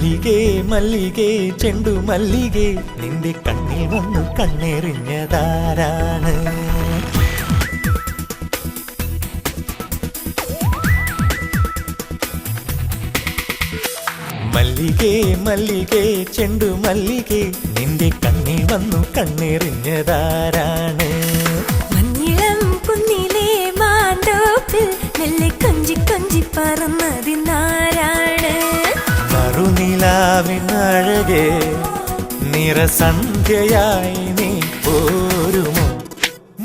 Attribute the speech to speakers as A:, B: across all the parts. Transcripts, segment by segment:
A: മല്ലികേ മല്ലികേ ചെണ്ടു മല്ലികേ നിന്റെ കണ്ണിൽ വന്നു കണ്ണെറിഞ്ഞതാരാണ്? മല്ലികേ മല്ലികേ ചെണ്ടു മല്ലികേ നിന്റെ കണ്ണിൽ വന്നു കണ്ണെറിഞ്ഞതാരാണ്?
B: മഞ്ഞിളം കുന്നിലെ മാന്തോപ്പിൽ മെല്ലെ കൊഞ്ചി കൊഞ്ചി പറന്നതിനാരാണ്?
A: മറുനിലാവിനഴകേ നിറസന്ധ്യയായി നീ പോരുമോ?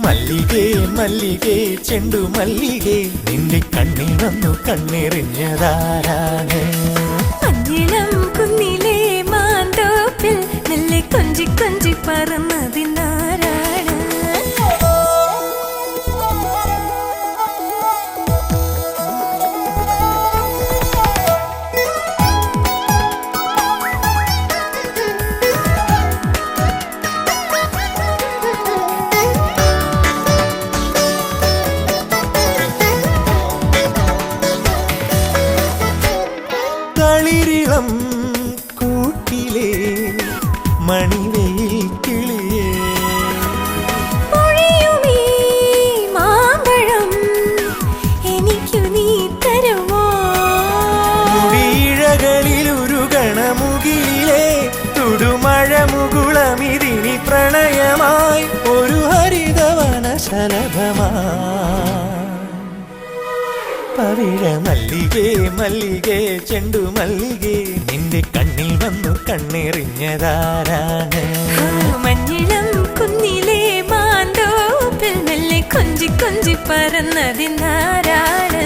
A: മല്ലികേ മല്ലികേ ചെണ്ടു മല്ലികേ നിന്റെ കണ്ണിൽ വന്നു കണ്ണെറിഞ്ഞതാരാണ്?
B: മഞ്ഞിളം കുന്നിലെ മാന്തോപ്പിൽ മെല്ലെ കൊഞ്ചി കൊഞ്ചി പറന്നതിനാരാണ്?
A: തളിരിളം കൂട്ടിലെ മണിവെയിൽ കിളിയേ
B: പൊഴിയുമീ മാമ്പഴം എനിക്കു നീ തരുമോ?
A: മുടിയിഴകളിലുരുകണമുകിലേ തുടുമഴ മുകുളമിതിനി പ്രണയമായി ഒരു ഹരിതവന ശലഭമായി. പവിഴ മല്ലികേ മല്ലികേ ചെണ്ടു മല്ലികേ നിന്റെ കണ്ണിൽ വന്നു കണ്ണെറിഞ്ഞതാരാണ്?
B: മഞ്ഞിളം കുന്നിലെ മാന്തോപ്പിൽ മെല്ലെ കൊഞ്ചി കൊഞ്ചി പറന്നതിനാരാണ്?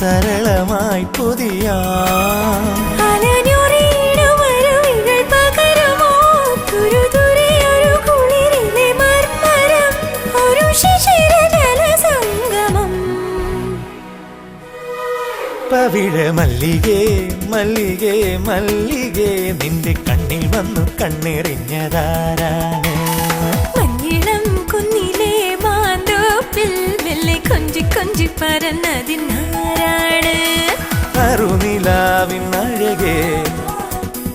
A: തരളമായി പുതിയ പവിഴ മല്ലികേ മല്ലികേ മല്ലികേ നിന്റെ കണ്ണിൽ വന്നു കണ്ണെറിഞ്ഞതാരാണ്?
B: മഞ്ഞിളം കുന്നിലെ മാന്തോപ്പിൽ മെല്ലെ കൊഞ്ചി കൊഞ്ചി പറന്നതിനാരാണ്?
A: മറുനിലാവിനഴകേ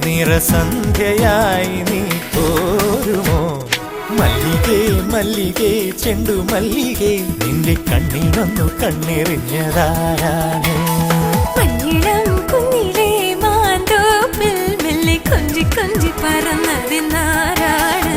A: നിറസന്ധ്യയായി നീ പോരുമോ? മല്ലികേ മല്ലികേ ചെണ്ടു മല്ലികേ നിന്റെ കണ്ണിൽ വന്നു കണ്ണെറിഞ്ഞതാരാണ്?
B: മഞ്ഞിളം കുന്നിലെ മാന്തോപ്പിൽ മെല്ലെ കൊഞ്ചി കൊഞ്ചി പറന്നതിനാരാണ്?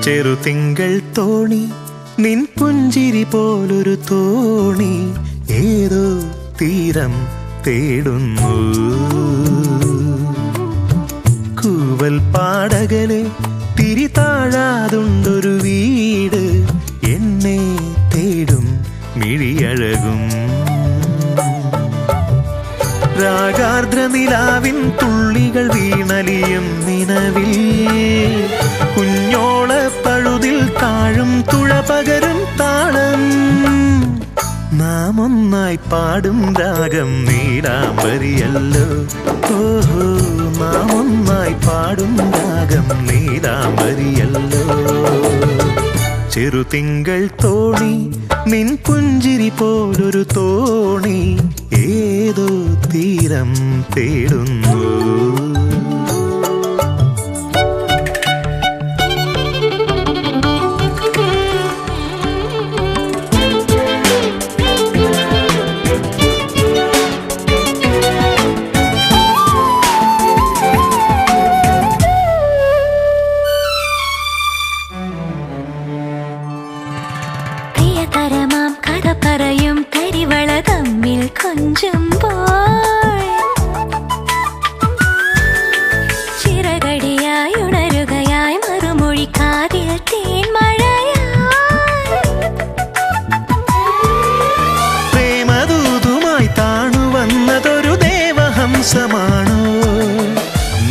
A: ചെറുതിങ്കൾ തോണി നിൻ പുഞ്ചിരി പോലൊരു തോണി ഏതോ തീരം തേടുന്നു. കൂവൽ പാടകലെ തിരിതാഴാതുണ്ടൊരു വീട് എന്നെ തേടും മിഴിയഴകും. രാഗാർദ്ര നിലാവിൻ തുള്ളികൾ വീണലിയും നിലവിൽ കുഞ്ഞോള പഴുതിൽ താഴും തുഴ പകരും താളം. നാം ഒന്നായി പാടും രാഗം നീലാംബരിയല്ലോ. ഓഹോ നാം ഒന്നായി പാടും രാഗം നീലാംബരിയല്ലോ. ചെറുതിങ്കൾ തോണി നിൻ പുഞ്ചിരി പോലൊരു തോണി ഏതോ തീരം തേടുന്നു.
B: കൊഞ്ചുമ്പോൾ ചിറകടിയായി ഉണരുകയായി മറുമൊഴി കാതിൽ തേൻമഴയായി
A: പ്രേമദൂതുമായി താണു വന്നതൊരു ദേവഹംസമാണോ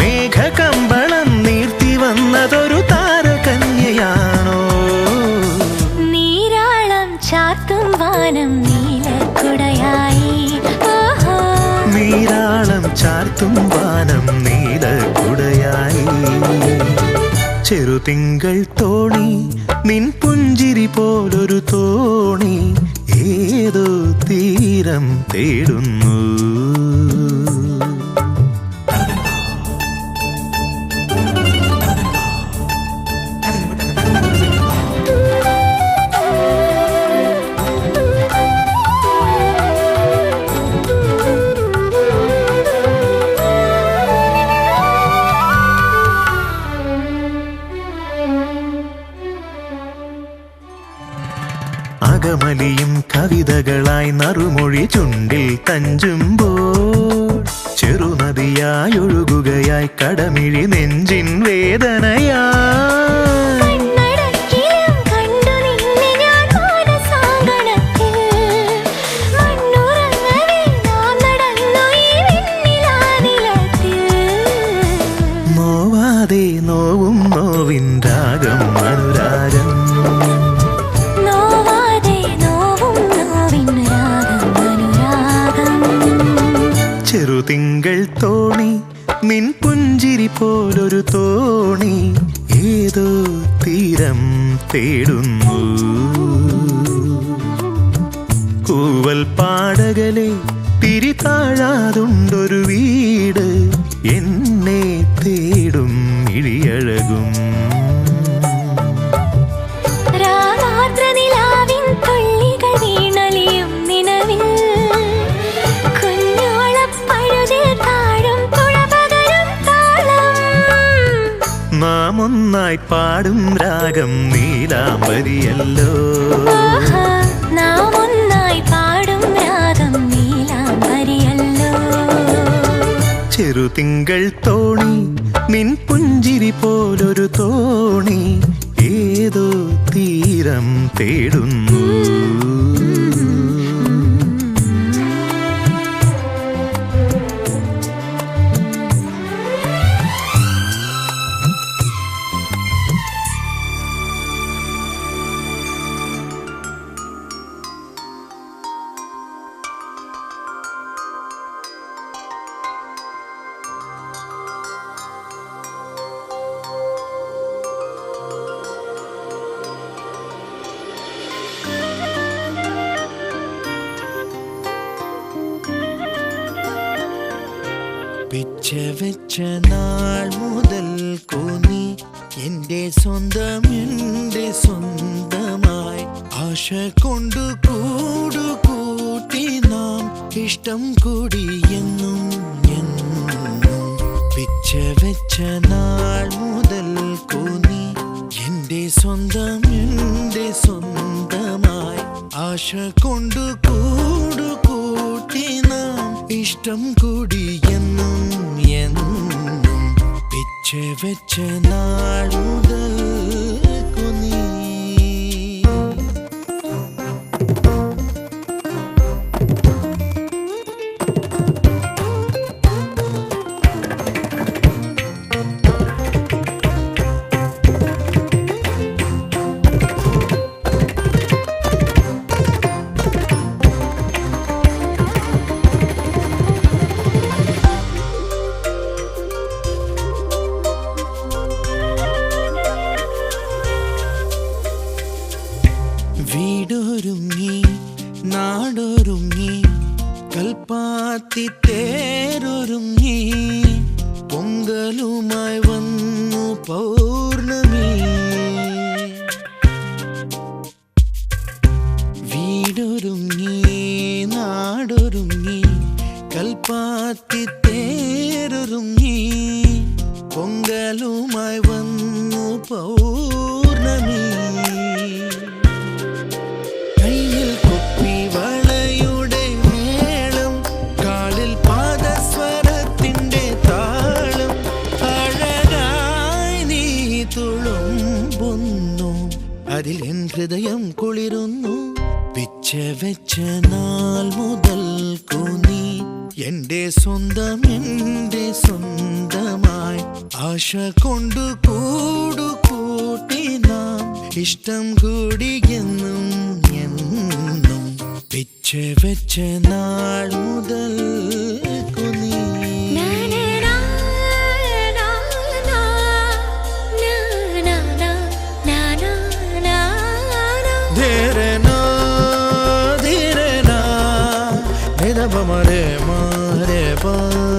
A: മേഘകമ്പളം നീർത്തി വന്നതൊരു താരകന്യയാണോ
B: നീരാളം ചാർത്തും വാനം നീലക്കുടയായി
A: നീരാളം ചാർത്തും വാനം നീലക്കുടയായി ചെറുതിങ്കൾ തോണി നിൻ പുഞ്ചിരി പോലൊരു തോണി ഏതോ തീരം തേടുന്നു അകമലിയും കവിതകളായി നറുമൊഴി ചുണ്ടിൽ തഞ്ചുമ്പോൾ ചെറുനദിയായി ഒഴുകുകയായി കടമിഴി നെഞ്ചിൻ വേദനയായി നോവാതെ നോവും നോവിൻ രാഗം അനുരാഗം ചെറുതിങ്കൾ തോണി നിൻ പുഞ്ചിരി പോലൊരു തോണി ഏതോ തീരം തേടുന്നു കൂവൽ പാടകലെ തിരി താഴാതുണ്ടൊരു വീട് എന്നെ തേടും ഇഴിയഴകും നാം ഒന്നായി പാടും രാഗം നീലാംബരിയല്ലോ
B: നാം ഒന്നായി പാടും രാഗം നീലാംബരിയല്ലോ
A: ചെറുതിങ്കൾ തോണി നിൻ പുഞ്ചിരി പോലൊരു തോണി ഏതോ തീരം തേടുന്നു പിച്ച വെച്ച നാൾ മുതൽ നീ എന്റെ സ്വന്തമായി ആശ കൊണ്ടു കൂട്ടി നാം ഇഷ്ടം കൂടി എന്നും പിച്ച വെച്ച നാൾ മുതൽ നീ എന്റെ സ്വന്തമായി ആശ കൊണ്ടു കൂട്ടി നാം ഇഷ്ടം കൂടി എന്നും പിച്ച വെച്ച നാൾ മുതൽ നീ വീടൊരുങ്ങി നാടൊരുങ്ങി കൽപ്പാത്തി തേരൊരുങ്ങി പൊങ്കലുമായി വന്നു പൗർണമി വീടൊരുങ്ങി നാടൊരുങ്ങി കൽപ്പാത്തി തേരൊരുങ്ങി പൊങ്കലുമായി വന്നു പൗർണമി കയ്യിൽ കുപ്പി വളയുടെ മേളം
C: അതിൽ എൻ ഹൃദയം കുളിരുന്നു. പിച്ച വെച്ച നാൾ മുതൽക്കു നീ എന്റെ സ്വന്തം, എന്റെ സ്വന്തമായി. ആശ കൊണ്ട് കൂടുകൂട്ടി നാം ഇഷ്ടം കൂടി എന്നും എന്നും. പിച്ച വെച്ച നാൾ മുതൽക്കു നീ. മരെ മാരെ പാ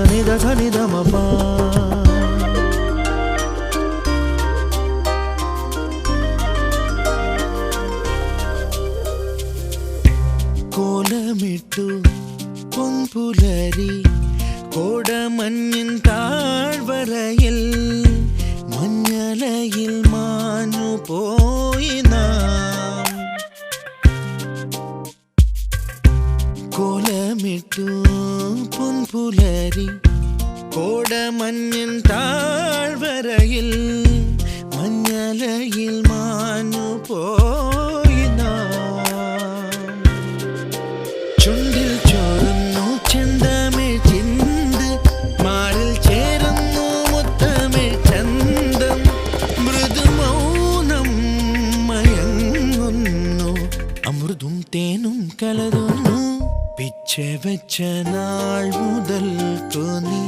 C: നിധ നിധ മ. കോലമിട്ടു പൊൻപുലരി കോടമഞ്ഞിൻ താഴ്വരയിൽ മഞ്ഞലയിൽ മാഞ്ഞു പോയി നാം. കോലമിട്ടു പൊൻപുലരി കോടമഞ്ഞിൻ താഴ്വരയിൽ മഞ്ഞലയിൽ മാഞ്ഞു പോയി നാം. ചുണ്ടിൽ ചോരുന്നു ചെന്തമിഴ് ചിന്ത്, മാറിൽ ചേരുന്നു മുത്തമിഴ് ചന്തം. മൃദുമൗനം മയങ്ങുന്നു, അമൃതും തേനും കലരുന്നു. പിച്ച വെച്ച നാൾ മുതൽക്കു നീ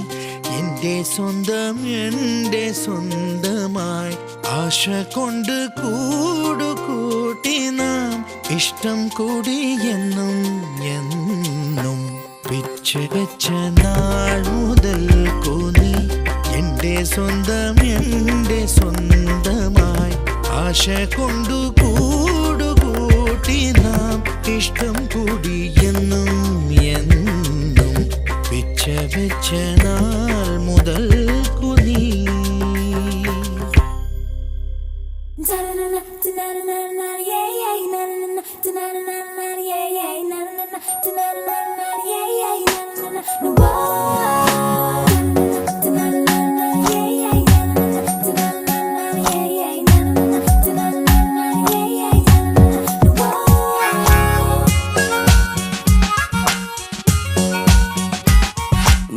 C: എന്റെ സ്വന്തം, എന്റെ സ്വന്തമായി. ആശ കൊണ്ട് കൂടുകൂട്ടി നാം ഇഷ്ടം കൂടി എന്നും എന്നും. പിച്ച വെച്ച നാൾ മുതൽക്കു നീ എന്റെ സ്വന്തം, എന്റെ സ്വന്തമായി. ആശ കൊണ്ട് കൂടുകൂട്ടി നാം ഇഷ്ടം കൂടി എന്നും എന്നും. പിച്ച വെച്ച നാൾ മുതൽക്കു നീ.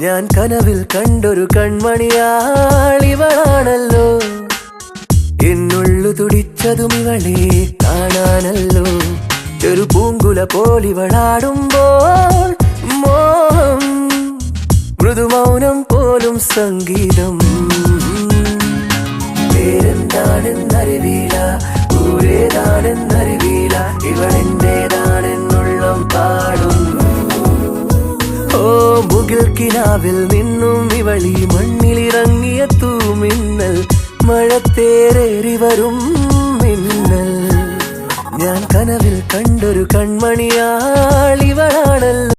D: ഞാൻ കനവിൽ കണ്ടൊരു കൺമണിയാളിവളാണല്ലോ. എന്നുള്ളു തുടിച്ചതും ഇവളെ കാണാനല്ലോ. ഒരു പൂങ്കുല പോലിവളാടുമ്പോൾ മോഹം, മൃദുമൗനം പോലും സംഗീതം. പേരെന്താണെന്നറിവീല, ഊരേതാണെന്നറിവീല, ഇവളെന്റേതാണെന്നുള്ളം പാടുന്നു. ഓ മുകിൽ കിനാവിൽ നിന്നും ഇവളി മണ്ണിലിറങ്ങിയ തൂമിന്നൽ, മഴത്തേറേറി വരും മിന്നൽ. ഞാൻ കനവിൽ കണ്ടൊരു കൺമണിയാളിവളാണല്ലോ.